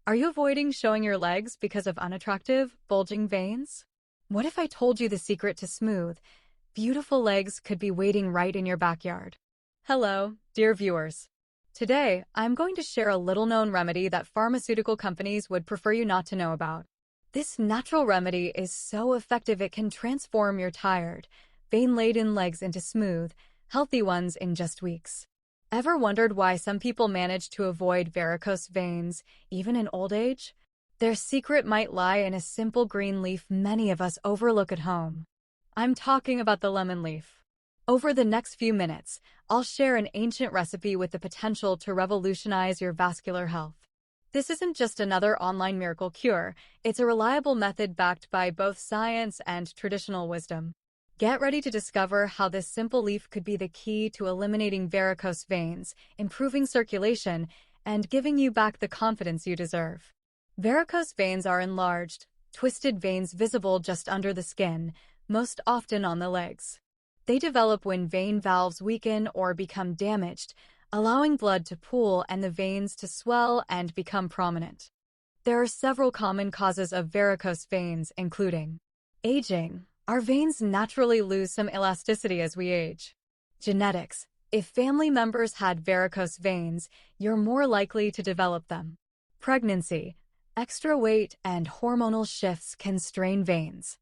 Are you avoiding showing your legs because of unattractive, bulging veins? What if I told you the secret to smooth, beautiful legs could be waiting right in your backyard? Hello, dear viewers. Today, I'm going to share a little-known remedy that pharmaceutical companies would prefer you not to know about. This natural remedy is so effective it can transform your tired, vein-laden legs into smooth, healthy ones in just weeks. Ever wondered why some people manage to avoid varicose veins, even in old age? Their secret might lie in a simple green leaf many of us overlook at home. I'm talking about the lemon leaf. Over the next few minutes, I'll share an ancient recipe with the potential to revolutionize your vascular health. This isn't just another online miracle cure, it's a reliable method backed by both science and traditional wisdom. Get ready to discover how this simple leaf could be the key to eliminating varicose veins, improving circulation, and giving you back the confidence you deserve. Varicose veins are enlarged, twisted veins visible just under the skin, most often on the legs. They develop when vein valves weaken or become damaged, allowing blood to pool and the veins to swell and become prominent. There are several common causes of varicose veins, including aging. Our veins naturally lose some elasticity as we age. Genetics. If family members had varicose veins, you're more likely to develop them. Pregnancy. Extra weight and hormonal shifts can strain veins.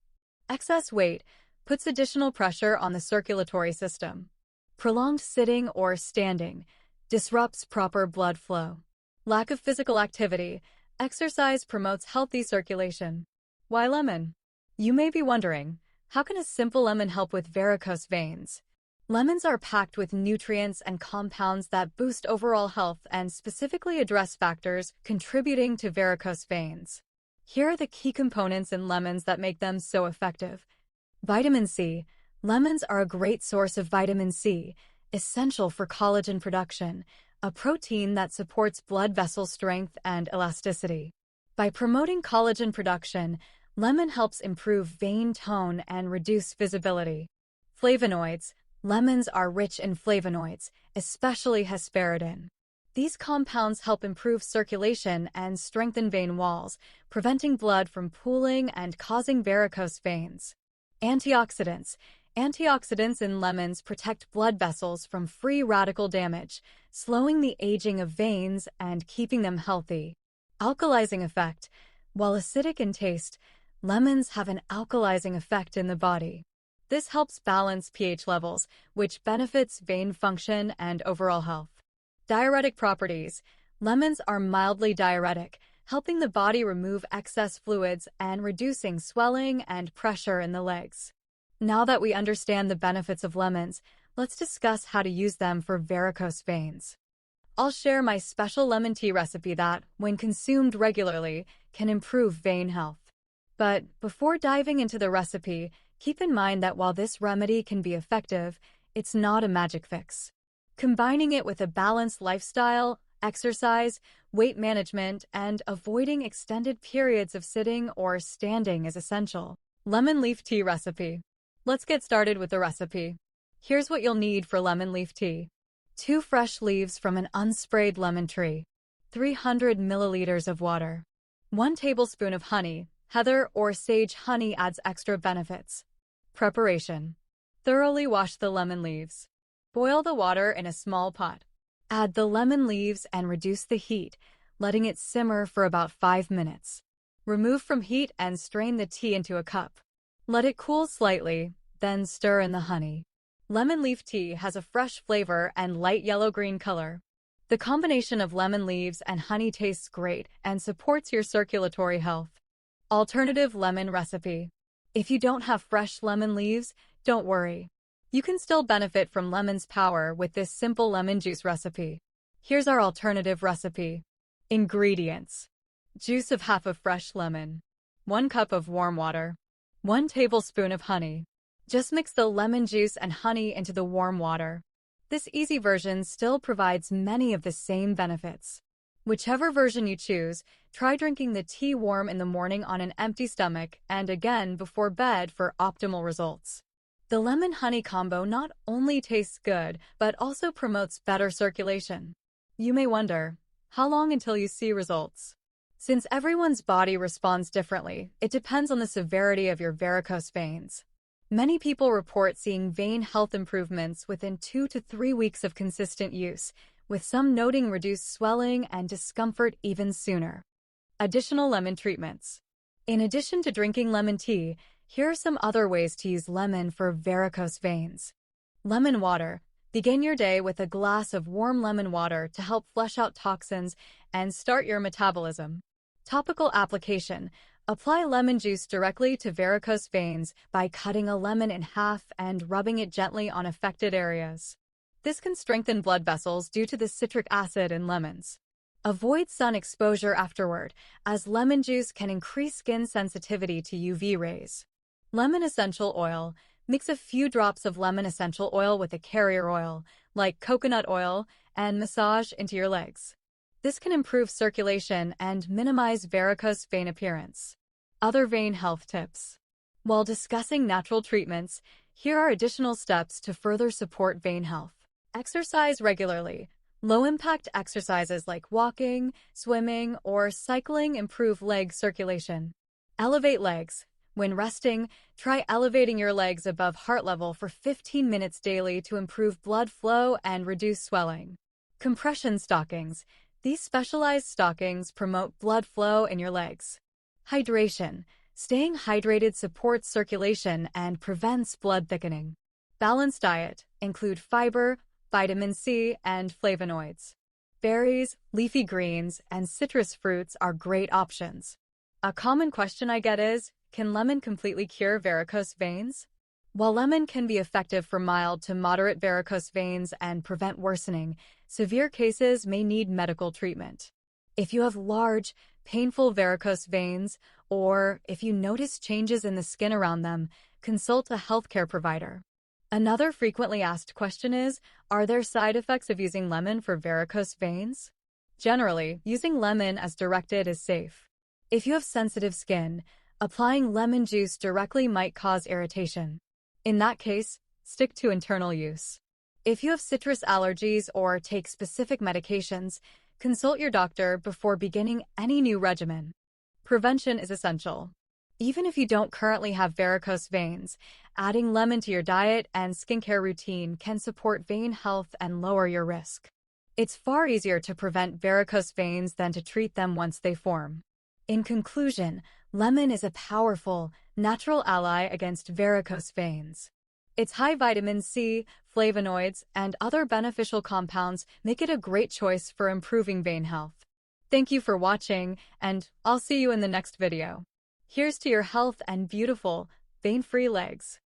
Excess weight puts additional pressure on the circulatory system. Prolonged sitting or standing disrupts proper blood flow. Lack of physical activity. Exercise promotes healthy circulation. Why lemon? You may be wondering, how can a simple lemon help with varicose veins? Lemons are packed with nutrients and compounds that boost overall health and specifically address factors contributing to varicose veins. Here are the key components in lemons that make them so effective. Vitamin C. Lemons are a great source of vitamin C, essential for collagen production, a protein that supports blood vessel strength and elasticity. By promoting collagen production, lemon helps improve vein tone and reduce visibility. Flavonoids. Lemons are rich in flavonoids, especially hesperidin. These compounds help improve circulation and strengthen vein walls, preventing blood from pooling and causing varicose veins. Antioxidants. Antioxidants in lemons protect blood vessels from free radical damage, slowing the aging of veins and keeping them healthy. Alkalizing effect. While acidic in taste, lemons have an alkalizing effect in the body. This helps balance pH levels, which benefits vein function and overall health. Diuretic properties. Lemons are mildly diuretic, helping the body remove excess fluids and reducing swelling and pressure in the legs. Now that we understand the benefits of lemons, let's discuss how to use them for varicose veins. I'll share my special lemon tea recipe that, when consumed regularly, can improve vein health. But before diving into the recipe, keep in mind that while this remedy can be effective, it's not a magic fix. Combining it with a balanced lifestyle, exercise, weight management, and avoiding extended periods of sitting or standing is essential. Lemon leaf tea recipe. Let's get started with the recipe. Here's what you'll need for lemon leaf tea. 2 fresh leaves from an unsprayed lemon tree. 300 milliliters of water. 1 tablespoon of honey. Heather or sage honey adds extra benefits. Preparation. Thoroughly wash the lemon leaves. Boil the water in a small pot. Add the lemon leaves and reduce the heat, letting it simmer for about 5 minutes. Remove from heat and strain the tea into a cup. Let it cool slightly, then stir in the honey. Lemon leaf tea has a fresh flavor and light yellow-green color. The combination of lemon leaves and honey tastes great and supports your circulatory health. Alternative lemon recipe. If you don't have fresh lemon leaves, don't worry. You can still benefit from lemon's power with this simple lemon juice recipe. Here's our alternative recipe. Ingredients. Juice of half a fresh lemon. 1 cup of warm water. 1 tablespoon of honey. Just mix the lemon juice and honey into the warm water. This easy version still provides many of the same benefits. Whichever version you choose, try drinking the tea warm in the morning on an empty stomach and again before bed for optimal results. The lemon-honey combo not only tastes good, but also promotes better circulation. You may wonder, how long until you see results? Since everyone's body responds differently, it depends on the severity of your varicose veins. Many people report seeing vein health improvements within 2 to 3 weeks of consistent use, with some noting reduced swelling and discomfort even sooner. Additional lemon treatments. In addition to drinking lemon tea, here are some other ways to use lemon for varicose veins. Lemon water. Begin your day with a glass of warm lemon water to help flush out toxins and start your metabolism. Topical application. Apply lemon juice directly to varicose veins by cutting a lemon in half and rubbing it gently on affected areas. This can strengthen blood vessels due to the citric acid in lemons. Avoid sun exposure afterward, as lemon juice can increase skin sensitivity to UV rays. Lemon essential oil. Mix a few drops of lemon essential oil with a carrier oil, like coconut oil, and massage into your legs. This can improve circulation and minimize varicose vein appearance. Other vein health tips. While discussing natural treatments, here are additional steps to further support vein health. Exercise regularly. Low-impact exercises like walking, swimming, or cycling improve leg circulation. Elevate legs. When resting, try elevating your legs above heart level for 15 minutes daily to improve blood flow and reduce swelling. Compression stockings. These specialized stockings promote blood flow in your legs. Hydration. Staying hydrated supports circulation and prevents blood thickening. Balanced diet. Include fiber, vitamin C, and flavonoids. Berries, leafy greens, and citrus fruits are great options. A common question I get is, can lemon completely cure varicose veins? While lemon can be effective for mild to moderate varicose veins and prevent worsening, severe cases may need medical treatment. If you have large, painful varicose veins, or if you notice changes in the skin around them, consult a healthcare provider. Another frequently asked question is, are there side effects of using lemon for varicose veins? Generally, using lemon as directed is safe. If you have sensitive skin, applying lemon juice directly might cause irritation. In that case, stick to internal use. If you have citrus allergies or take specific medications, consult your doctor before beginning any new regimen. Prevention is essential. Even if you don't currently have varicose veins, adding lemon to your diet and skincare routine can support vein health and lower your risk. It's far easier to prevent varicose veins than to treat them once they form. In conclusion, lemon is a powerful, natural ally against varicose veins. Its high vitamin C, flavonoids, and other beneficial compounds make it a great choice for improving vein health. Thank you for watching, and I'll see you in the next video. Here's to your health and beautiful, vein-free legs.